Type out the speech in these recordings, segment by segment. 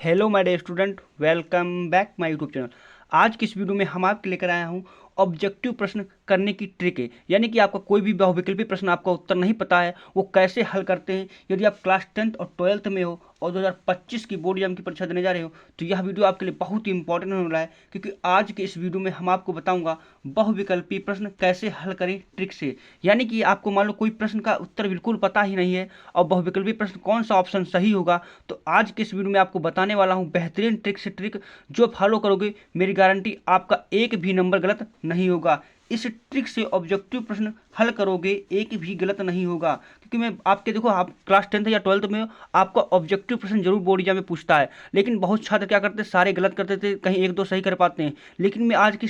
Hello my dear student, welcome back my YouTube channel. आज की इस वीडियो में हम आपके लेकर आया हूँ ऑब्जेक्टिव प्रश्न करने की ट्रिक है। यानी कि आपका कोई भी बहुविकल्पी प्रश्न आपका उत्तर नहीं पता है वो कैसे हल करते हैं। यदि आप क्लास 10th और 12th में हो और 2025 की बोर्ड एग्जाम की परीक्षा देने जा रहे हो तो यह वीडियो आपके लिए बहुत ही इंपॉर्टेंट होने वाला है, क्योंकि आज के इस वीडियो में हम आपको बताऊंगा बहुविकल्पी प्रश्न कैसे हल करें ट्रिक से। यानी कि आपको मान लो कोई प्रश्न का उत्तर बिल्कुल पता ही नहीं है और बहुविकल्पी प्रश्न कौन सा ऑप्शन सही होगा, तो आज के इस वीडियो में आपको बताने वाला हूं बेहतरीन ट्रिक से ट्रिक जो फॉलो करोगे मेरी गारंटी आपका एक भी नंबर गलत नहीं होगा। इस ट्रिक से ऑब्जेक्टिव प्रश्न हल करोगे एक भी गलत नहीं होगा, क्योंकि मैं आपके देखो आप क्लास 10th या 12th में हो, आपका ऑब्जेक्टिव प्रश्न जरूर बोर्ड एग्जाम में पूछता है, लेकिन बहुत छात्र क्या करते हैं सारे गलत करते थे, कहीं एक दो सही कर पाते हैं। लेकिन मैं आज की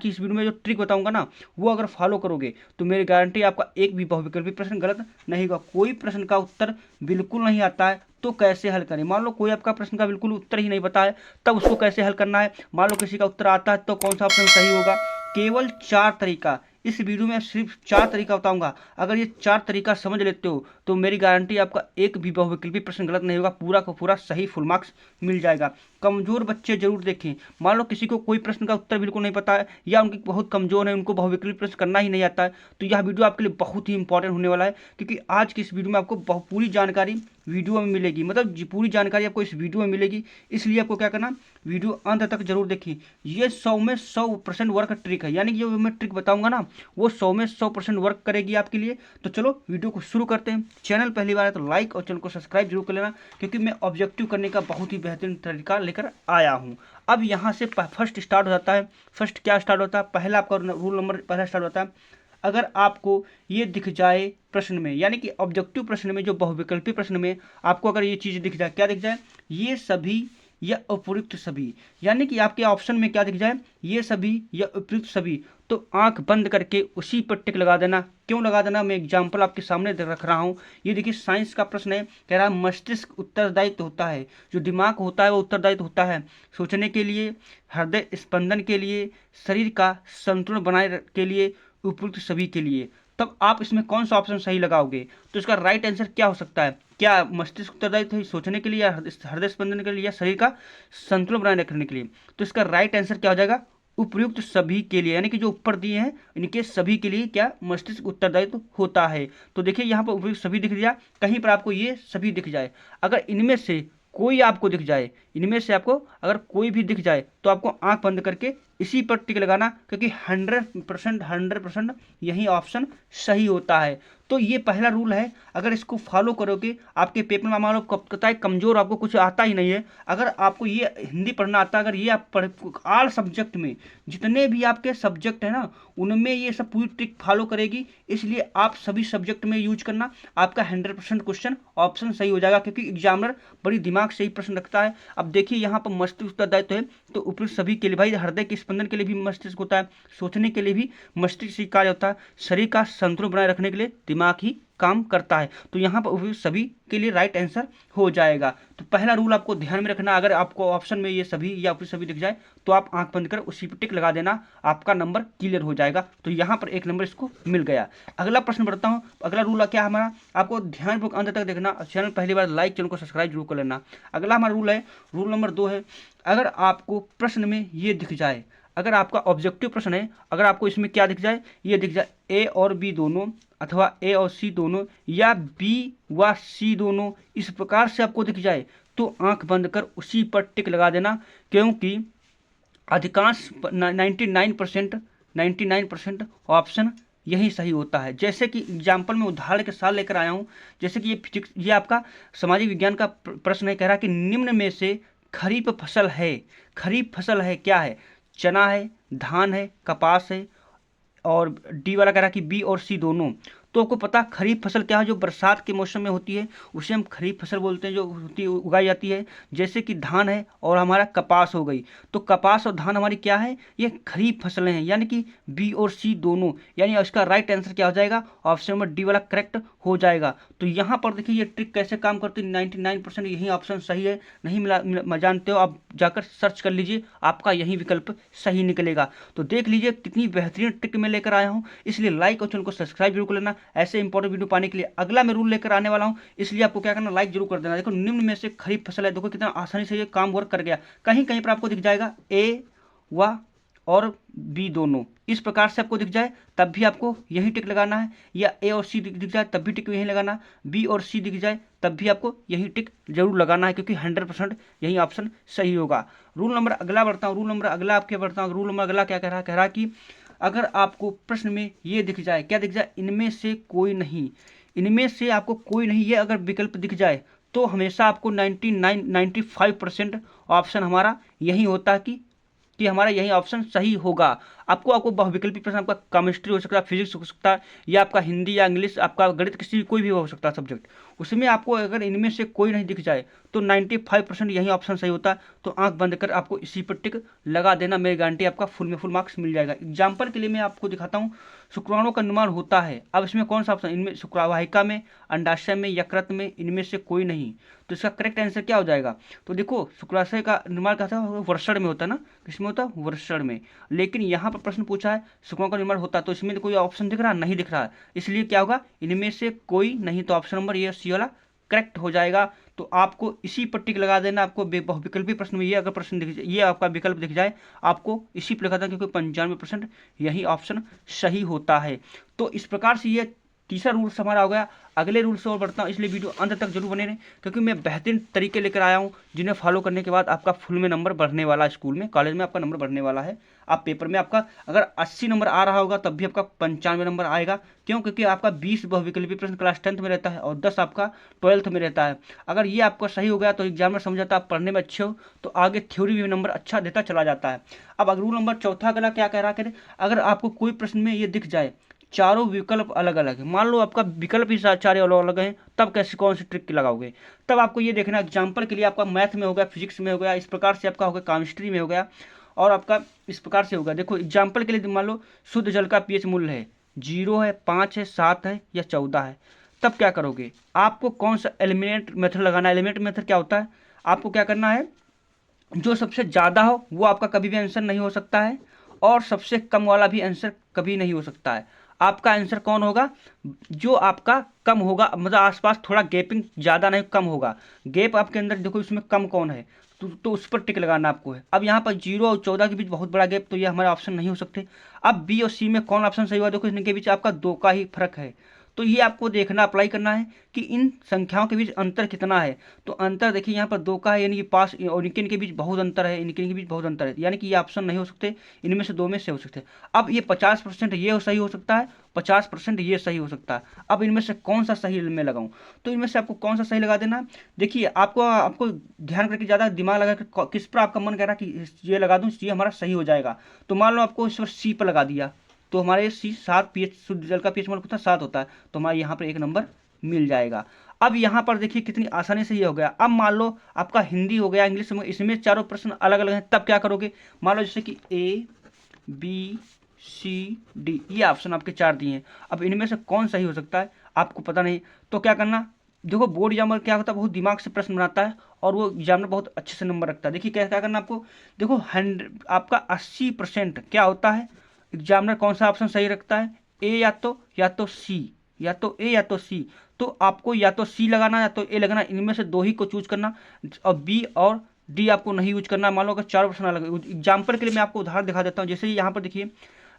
इस वीडियो में जो ट्रिक बताऊंगा ना वो अगर फॉलो करोगे तो मेरी गारंटी आपका एक भी बहुविकल्पी प्रश्न गलत नहीं होगा। कोई प्रश्न का उत्तर बिल्कुल नहीं आता है तो कैसे हल करें। मान लो कोई आपका प्रश्न का बिल्कुल उत्तर ही नहीं पता है तब उसको कैसे हल करना है। मान लो किसी का उत्तर आता है तो कौन सा ऑप्शन सही होगा। केवल 4 तरीका इस वीडियो में सिर्फ 4 तरीका बताऊंगा। अगर ये 4 तरीका समझ लेते हो तो मेरी गारंटी आपका एक भी बहुविकल्पी प्रश्न गलत नहीं होगा, पूरा का पूरा सही फुल मार्क्स मिल जाएगा। कमजोर बच्चे जरूर देखें। मान लो किसी को कोई प्रश्न का उत्तर बिल्कुल नहीं पता है या उनकी बहुत कमजोर है, उनको बहुविकल्पी प्रश्न करना ही नहीं आता है, तो यह वीडियो आपके लिए बहुत ही इंपॉर्टेंट होने वाला है, क्योंकि आज की इस वीडियो में आपको पूरी जानकारी वीडियो में मिलेगी। मतलब पूरी जानकारी आपको इस वीडियो में मिलेगी, इसलिए आपको क्या करना, वीडियो अंत तक जरूर देखिए। ये 100 में 100% वर्क ट्रिक है, यानी कि जो मैं ट्रिक बताऊंगा ना वो 100 में 100% वर्क करेगी आपके लिए। तो चलो वीडियो को शुरू करते हैं। चैनल पहली बार है तो लाइक और चैनल को सब्सक्राइब जरूर कर लेना, क्योंकि मैं ऑब्जेक्टिव करने का बहुत ही बेहतरीन तरीका लेकर आया हूँ। अब यहाँ से फर्स्ट स्टार्ट हो जाता है। फर्स्ट क्या स्टार्ट होता है, पहला आपका रूल नंबर पहला स्टार्ट होता है। अगर आपको ये दिख जाए प्रश्न में, यानी कि ऑब्जेक्टिव प्रश्न में, जो बहुविकल्पी प्रश्न में आपको अगर ये चीज दिख जाए, क्या दिख जाए, ये सभी या उपयुक्त सभी, यानी कि आपके ऑप्शन में क्या दिख जाए, ये सभी या उपयुक्त सभी, तो आंख बंद करके उसी पर टिक लगा देना। क्यों लगा देना, मैं एग्जांपल आपके सामने रख रहा हूं। ये देखिए साइंस का प्रश्न है, कह रहा है मस्तिष्क उत्तरदायित्व होता है, जो दिमाग होता है वो उत्तरदायित्व होता है सोचने के लिए, हृदय स्पंदन के लिए, शरीर का संतुलन बनाए के लिए, उपयुक्त सभी के लिए। तब आप इसमें कौन सा ऑप्शन सही लगाओगे, तो इसका राइट आंसर क्या हो सकता है। क्या मस्तिष्क उत्तरदायित्व है सोचने के लिए, या हृदय स्पंदन के लिए, या शरीर का संतुलन बनाए रखने के लिए। तो इसका राइट आंसर क्या हो जाएगा, उपयुक्त सभी के लिए, यानी कि जो ऊपर दिए हैं इनके सभी के लिए क्या मस्तिष्क उत्तरदायित्व होता है। तो देखिए यहाँ पर उपयुक्त सभी दिख गया, कहीं पर आपको ये सभी दिख जाए, अगर इनमें से कोई आपको दिख जाए, इनमें से आपको अगर कोई भी दिख जाए तो आपको आंख बंद करके इसी पर टिक लगाना, क्योंकि 100% यही ऑप्शन सही होता है। तो ये पहला रूल है, अगर इसको फॉलो करोगे आपके पेपर में, मान लो कताई कमजोर आपको कुछ आता ही नहीं है, अगर आपको ये हिंदी पढ़ना आता है, अगर ये आप पढ़ ऑल सब्जेक्ट में जितने भी आपके सब्जेक्ट है ना उनमें ये सब पूरी ट्रिक फॉलो करेगी, इसलिए आप सभी सब्जेक्ट में यूज करना, आपका 100% क्वेश्चन ऑप्शन सही हो जाएगा, क्योंकि एग्जामिनर बड़ी दिमाग से ही प्रश्न रखता है। अब देखिए यहाँ पर मस्तिष्क उत्तरदायित्व है, तो उपयुक्त सभी के लिए भाई हृदय के स्पंदन के लिए भी मस्तिष्क होता है, सोचने के लिए भी मस्तिष्क ही कार्य होता है, शरीर का संतुलन बनाए रखने के लिए दिमाग ही काम करता है। तो यहाँ पर उपयुक्त सभी के लिए राइट आंसर हो जाएगा। तो पहला रूल आपको ध्यान में रखना, अगर आपको ऑप्शन में ये सभी या उपयुक्त सभी दिख जाए तो आप आंख बंद कर उसी पर टिक लगा देना, आपका नंबर क्लियर हो जाएगा। तो यहाँ पर एक नंबर इसको मिल गया। अगला प्रश्न बढ़ता हूँ। अगला रूल क्या हमारा, आपको ध्यानपूर्वक अंत तक देखना, चैनल पहली बार लाइक, चैनल को सब्सक्राइब जरूर कर लेना। अगला हमारा रूल है, रूल नंबर 2 है, अगर आपको प्रश्न में ये दिख जाए, अगर आपका ऑब्जेक्टिव प्रश्न है, अगर आपको इसमें क्या दिख जाए, ये दिख जाए ए और बी दोनों, अथवा ए और सी दोनों, या बी व सी दोनों, इस प्रकार से आपको दिख जाए तो आंख बंद कर उसी पर टिक लगा देना, क्योंकि अधिकांश 99% ऑप्शन यही सही होता है। जैसे कि एग्जाम्पल में उदाहरण के साथ लेकर आया हूं, जैसे कि ये फिजिक्स, ये आपका सामाजिक विज्ञान का प्रश्न है, कह रहा है कि निम्न में से खरीफ फसल है, खरीफ फसल है क्या है, चना है, धान है, कपास है, और डी वाला कह रहा है कि बी और सी दोनों। तो आपको पता खरीफ फसल क्या है, जो बरसात के मौसम में होती है उसे हम खरीफ फसल बोलते हैं, जो होती उगाई जाती है। जैसे कि धान है और हमारा कपास हो गई, तो कपास और धान हमारी क्या है, ये खरीफ फसलें हैं, यानी कि बी और सी दोनों, यानी इसका राइट आंसर क्या हो जाएगा, ऑप्शन नंबर डी वाला करेक्ट हो जाएगा। तो यहाँ पर देखिए ये ट्रिक कैसे काम करती है, 99% यही ऑप्शन सही है। नहीं मिला जानते हो, आप जाकर सर्च कर लीजिए, आपका यही विकल्प सही निकलेगा। तो देख लीजिए कितनी बेहतरीन ट्रिक मैं लेकर आया हूँ, इसलिए लाइक और चैनल को सब्सक्राइब जरूर कर लेना। ऐसे इंपॉर्टेंट वीडियो पाने के लिए अगला मैं रूल लेकर आने वाला हूँ, इसलिए आपको क्या करना, लाइक जरूर कर देना। देखो निम्न में से खरीफ फसल है, देखो कितना आसानी से ये काम वर्क कर गया। कहीं कहीं पर आपको दिख जाएगा ए व और बी दोनों, इस प्रकार से आपको दिख जाए तब भी आपको यही टिक लगाना है, या ए और सी दिख जाए तब भी टिक यही लगाना, बी और सी दिख जाए तब भी आपको यही टिक जरूर लगाना है, क्योंकि 100% यही ऑप्शन सही होगा। रूल नंबर अगला बढ़ता हूँ, रूल नंबर अगला आपके बढ़ता हूँ। रूल नंबर अगला क्या कह रहा है कि अगर आपको प्रश्न में ये दिख जाए, क्या दिख जाए, इनमें से कोई नहीं, इनमें से आपको कोई नहीं, ये अगर विकल्प दिख जाए तो हमेशा आपको 95% ऑप्शन हमारा यही होता है कि हमारा यही ऑप्शन सही होगा। आपको बहुविकल्पी प्रश्न, आपका केमिस्ट्री हो सकता है, फिजिक्स हो सकता है, या आपका हिंदी या इंग्लिश, आपका गणित, किसी भी कोई भी हो सकता है सब्जेक्ट, उसमें आपको अगर इनमें से कोई नहीं दिख जाए तो 95% यही ऑप्शन सही होता है। तो आंख बंद कर आपको इसी पर टिक लगा देना, मेरी गारंटी आपका फुल में फुल मार्क्स मिल जाएगा। एग्जाम्पल के लिए मैं आपको दिखाता हूँ, शुक्राणु का निर्माण होता है। अब इसमें कौन सा ऑप्शन, इनमें शुक्रवाहिका में, अंडाशय में, यकृत में, इनमें से कोई नहीं। तो इसका करेक्ट आंसर क्या हो जाएगा, तो देखो शुक्राशय का निर्माण क्या था, वृषण में होता है ना, किसमें होता है, वृषण में। लेकिन यहाँ पर प्रश्न पूछा है शुक्राणु का निर्माण होता है, तो इसमें तो कोई ऑप्शन दिख रहा नहीं, दिख रहा है, इसलिए क्या होगा, इनमें से कोई नहीं। तो ऑप्शन नंबर ये सी वाला करेक्ट हो जाएगा। तो आपको इसी पर टिक लगा देना। आपको बहुविकल्पी प्रश्न में ये अगर प्रश्न दिख जाए, ये आपका विकल्प दिख जाए, आपको इसी पर लगा देना, क्योंकि 95% यही ऑप्शन सही होता है। तो इस प्रकार से ये तीसरा रूल्स हमारा हो गया। अगले रूल से और बढ़ता हूँ, इसलिए वीडियो अंत तक जरूर बने रहें, क्योंकि मैं बेहतरीन तरीके लेकर आया हूँ जिन्हें फॉलो करने के बाद आपका फुल में नंबर बढ़ने वाला है, स्कूल में, कॉलेज में आपका नंबर बढ़ने वाला है। आप पेपर में आपका अगर 80 नंबर आ रहा होगा तब भी आपका 95 नंबर आएगा। क्यों, क्योंकि आपका 20 बहुविकल्पी प्रश्न क्लास 10th में रहता है और 10 आपका 12th में रहता है। अगर ये आपका सही हो गया तो एग्जाम में समझ आता, आप पढ़ने में अच्छे हो तो आगे थ्योरी भी नंबर अच्छा देता चला जाता है। अब रूल नंबर चौथा अगला क्या कह रहा है, अगर आपको कोई प्रश्न में ये दिख जाए चारों विकल्प अलग अलग है, मान लो आपका विकल्प ही चार अलग अलग हैं, तब कैसे कौन सी ट्रिक लगाओगे। तब आपको ये देखना, एग्जाम्पल के लिए आपका मैथ में हो गया, फिजिक्स में हो गया, इस प्रकार से आपका हो गया, केमिस्ट्री में हो गया, और आपका इस प्रकार से होगा। देखो एग्जाम्पल के लिए मान लो शुद्ध जल का पीएच मूल्य है 0 है, 5 है, 7 है या 14 है, तब क्या करोगे, आपको कौन सा एलिमिनेट मेथड लगाना है। एलिमिनेट मेथड क्या होता है, आपको क्या करना है, जो सबसे ज़्यादा हो वो आपका कभी भी आंसर नहीं हो सकता है, और सबसे कम वाला भी आंसर कभी नहीं हो सकता है। आपका आंसर कौन होगा, जो आपका कम होगा, मतलब आसपास थोड़ा गैपिंग ज़्यादा नहीं कम होगा, गैप आपके अंदर देखो इसमें कम कौन है, तो उस पर टिक लगाना आपको है। अब यहाँ पर 0 और 14 के बीच बहुत बड़ा गैप, तो ये हमारे ऑप्शन नहीं हो सकते। अब बी और सी में कौन ऑप्शन सही हुआ, देखो इनके बीच आपका 2 का ही फर्क है, तो ये आपको देखना, अप्लाई करना है कि इन संख्याओं के बीच अंतर कितना है। तो अंतर देखिए यहाँ पर 2 का है, यानी कि पास, और इनके बीच बहुत अंतर है, इनके बीच बहुत अंतर है, यानी कि ये ऑप्शन नहीं हो सकते, इनमें से 2 में से हो सकते हैं। अब ये 50% ये सही हो सकता है, 50% ये सही हो सकता है। अब इनमें से कौन सा सही मैं लगाऊं, तो इनमें से आपको कौन सा सही लगा देना। देखिए आपको ध्यान करके ज़्यादा दिमाग लगा कि किस पर आपका मन कह रहा है कि ये लगा दूं, ये हमारा सही हो जाएगा। तो मान लो आपको इस पर सी पर लगा दिया, तो हमारे सी 7 पीएच, शुद्ध जल का पीएच मान कितना 7 होता है, तो हमारे यहाँ पर 1 नंबर मिल जाएगा। अब यहाँ पर देखिए कितनी आसानी से ये हो गया। अब मान लो आपका हिंदी हो गया, इंग्लिश में, इसमें चारों प्रश्न अलग अलग हैं, तब क्या करोगे, मान लो जैसे कि ए बी सी डी, ये ऑप्शन आपके 4 दिए हैं। अब इनमें से कौन सही हो सकता है आपको पता नहीं, तो क्या करना, देखो बोर्ड एग्जामिनर क्या होता है, बहुत दिमाग से प्रश्न बनाता है और वो एग्जामिनर बहुत अच्छे से नंबर रखता है। देखिए क्या क्या करना आपको, देखो 100 आपका 80% क्या होता है, एग्जामिनर कौन सा ऑप्शन सही रखता है, ए या तो सी, या तो ए या तो सी, तो आपको या तो सी लगाना या तो ए लगाना, इनमें से 2 ही को चूज करना, और बी और डी आपको नहीं यूज करना। मान लो अगर 4 ऑप्शन अलग, एग्जाम्पल के लिए मैं आपको उदाहरण दिखा देता हूँ। जैसे यहाँ पर देखिए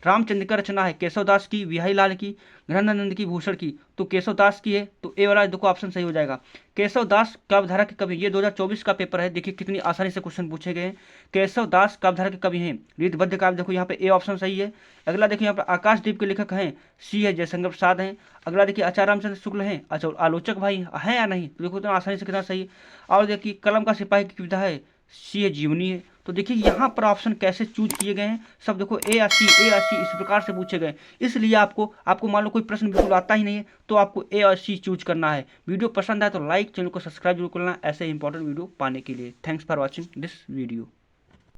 रामचंद्र का रचना है, केशवदास की, बिहारी लाल की, गृहानंद की, भूषण की, तो केशवदास की है, तो ए वाला देखो ऑप्शन सही हो जाएगा। केशवदास काव्यधारा के कवि, ये 2024 का पेपर है, देखिए कितनी आसानी से क्वेश्चन पूछे गए हैं। केशवदास काव्यधारा के कवि हैं, रीतबद्ध काव्य, देखो यहाँ पे ए ऑप्शन सही है। अगला देखिए यहाँ पर आकाशदीप के लेखक हैं, सी है, जयशंकर प्रसाद हैं। अगला देखिए आचार्य रामचंद्र शुक्ल हैं, अच्छा आलोचक भाई हैं या नहीं, तो देखो इतना आसानी से कितना सही है। और देखिए कलम का सिपाही की कविता है, सी है, जीवनी है। तो देखिए यहाँ पर ऑप्शन कैसे चूज किए गए हैं, सब देखो ए या सी, ए या सी, इस प्रकार से पूछे गए। इसलिए आपको मान लो कोई प्रश्न बिल्कुल आता ही नहीं है, तो आपको ए और सी चूज करना है। वीडियो पसंद आए तो लाइक, चैनल को सब्सक्राइब जरूर करना ऐसे इंपॉर्टेंट वीडियो पाने के लिए। Thanks for watching this video.